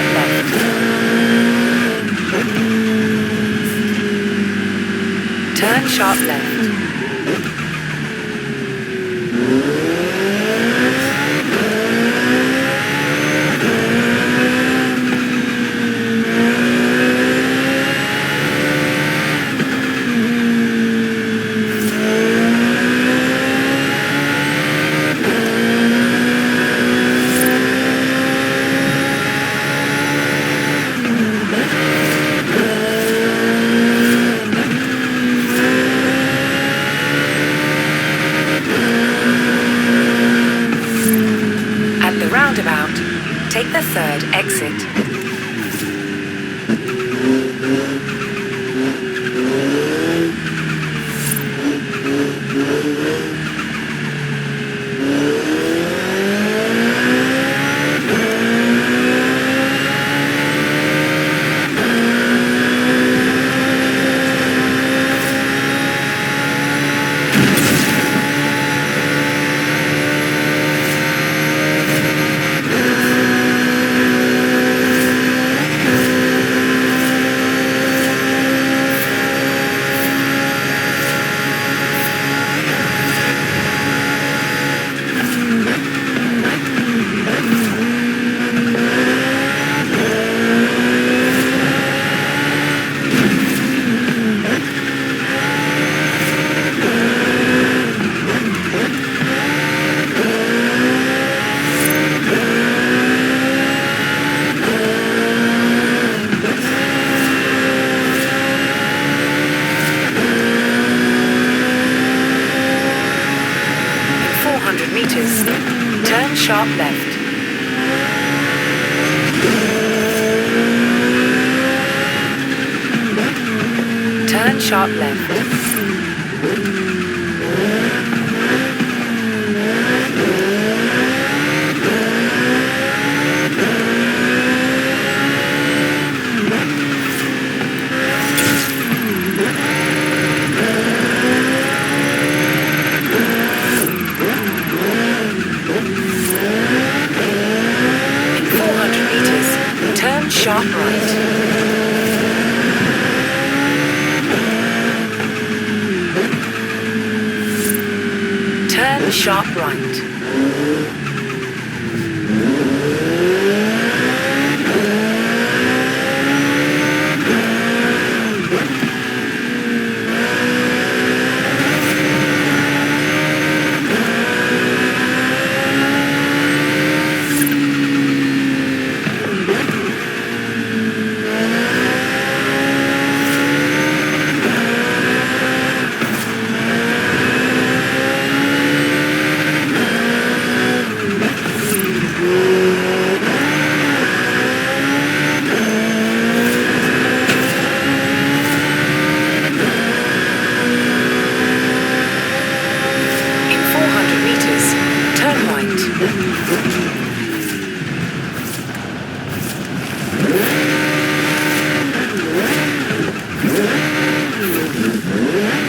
sharp left. Turn sharp left. Roundabout, take the third exit. Turn sharp left. Turn sharp left. Sharp right. Turn sharp right.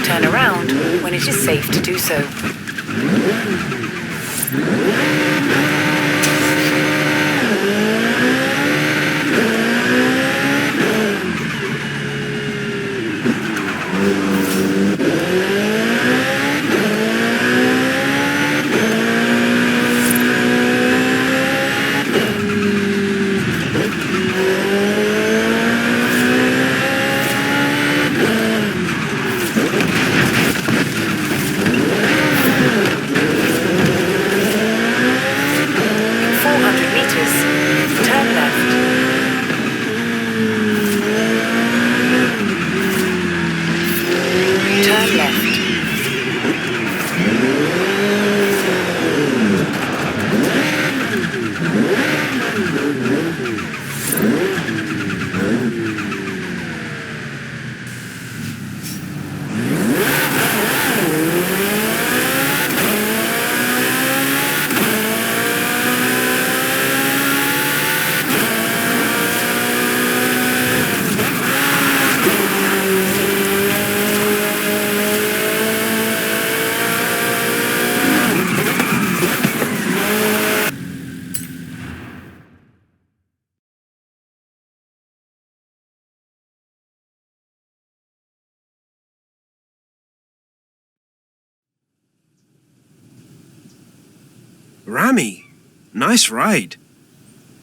Turn around when it is safe to do so. Rami, nice ride.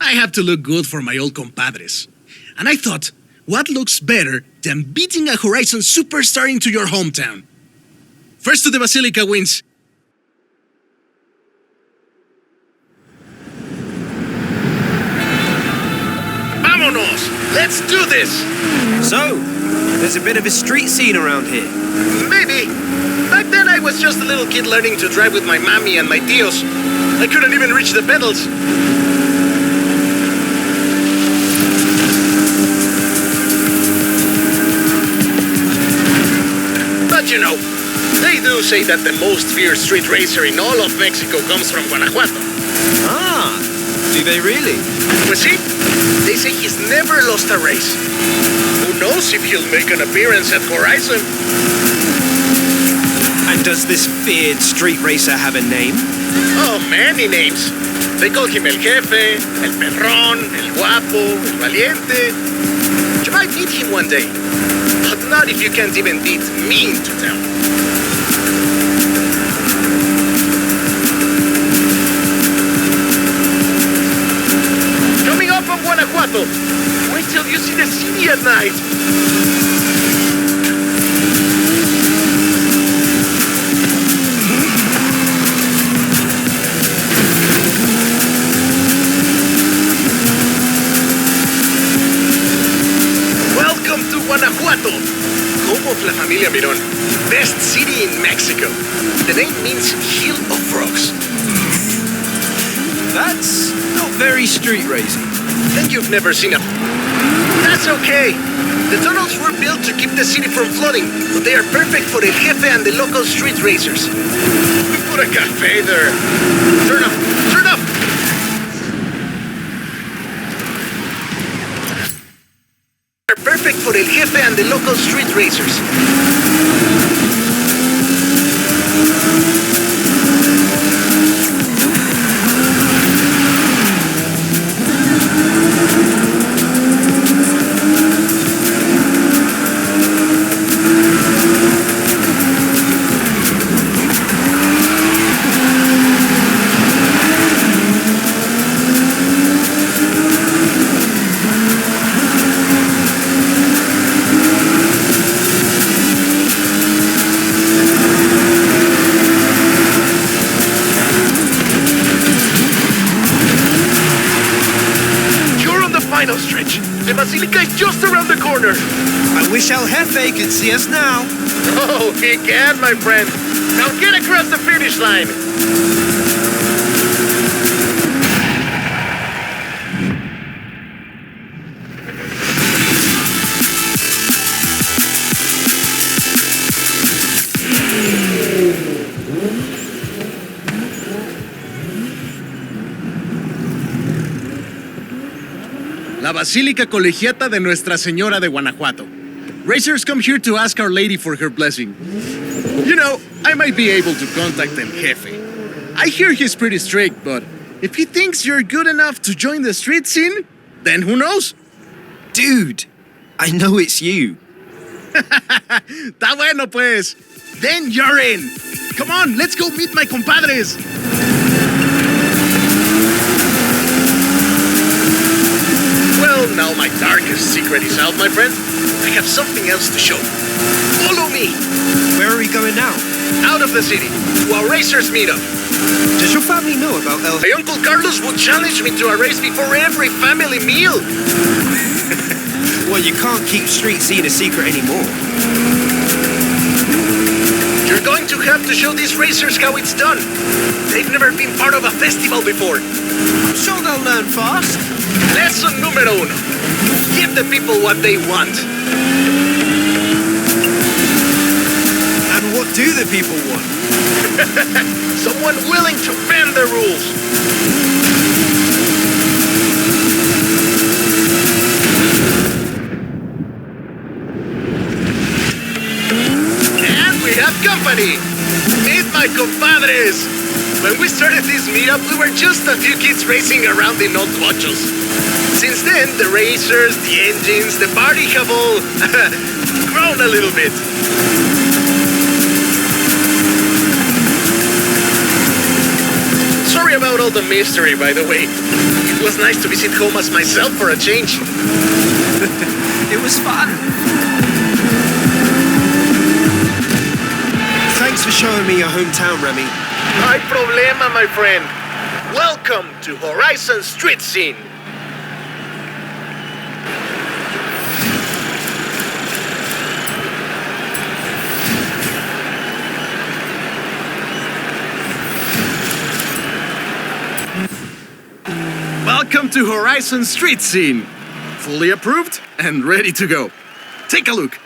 I have to look good for my old compadres. And I thought, what looks better than beating a Horizon superstar into your hometown? First to the Basilica wins. Vámonos! Let's do this! So, there's a bit of a street scene around here. Maybe. Back then I was just a little kid learning to drive with my mommy and my tios. I couldn't even reach the pedals. But you know, they do say that the most fierce street racer in all of Mexico comes from Guanajuato. Ah, do they really? Pues sí, they say he's never lost a race. Who knows if he'll make an appearance at Horizon? And does this feared street racer have a name? Oh, many names. They call him El Jefe, El Perrón, El Guapo, El Valiente. You might meet him one day, but not if you can't even beat me into town. Coming up from Guanajuato. Wait till you see the city at night. Guanajuato, home of La Familia Mirón, best city in Mexico. The name means hill of rocks. That's not very street racing. Then you've never seen a... That's okay. The tunnels were built to keep the city from flooding, but they are perfect for El Jefe and the local street racers. We put a cafe there. Turn off! Turn off! Perfect for El Jefe and the local street racers. Final stretch. The Basilica is just around the corner. I wish El Jefe could see us now. Oh, he can, my friend. Now get across the finish line. La Basílica Colegiata de Nuestra Señora de Guanajuato. Racers come here to ask Our Lady for her blessing. You know, I might be able to contact El Jefe. I hear he's pretty strict, but if he thinks you're good enough to join the street scene, then who knows? Dude, I know it's you. Está bueno, pues. Then you're in. Come on, let's go meet my compadres. Well, now my darkest secret is out, my friend. I have something else to show. Follow me. Where are we going now? Out of the city, to our racers meetup. Does your family know about El... My Uncle Carlos would challenge me to a race before every family meal. Well, you can't keep street scene a secret anymore. You're going to have to show these racers how it's done. They've never been part of a festival before. I'm sure they'll learn fast. Lesson número uno. Give the people what they want. And what do the people want? Someone willing to bend the rules. And we have company. Meet my compadres. When we started this meetup, we were just a few kids racing around in old cochos. Since then, the racers, the engines, the party have all grown a little bit. Sorry about all the mystery, by the way. It was nice to visit home as myself for a change. It was fun. Thanks for showing me your hometown, Remy. No hay problema, my friend. Welcome to Horizon Street Scene. Welcome to Horizon Street Scene. Fully approved and ready to go. Take a look.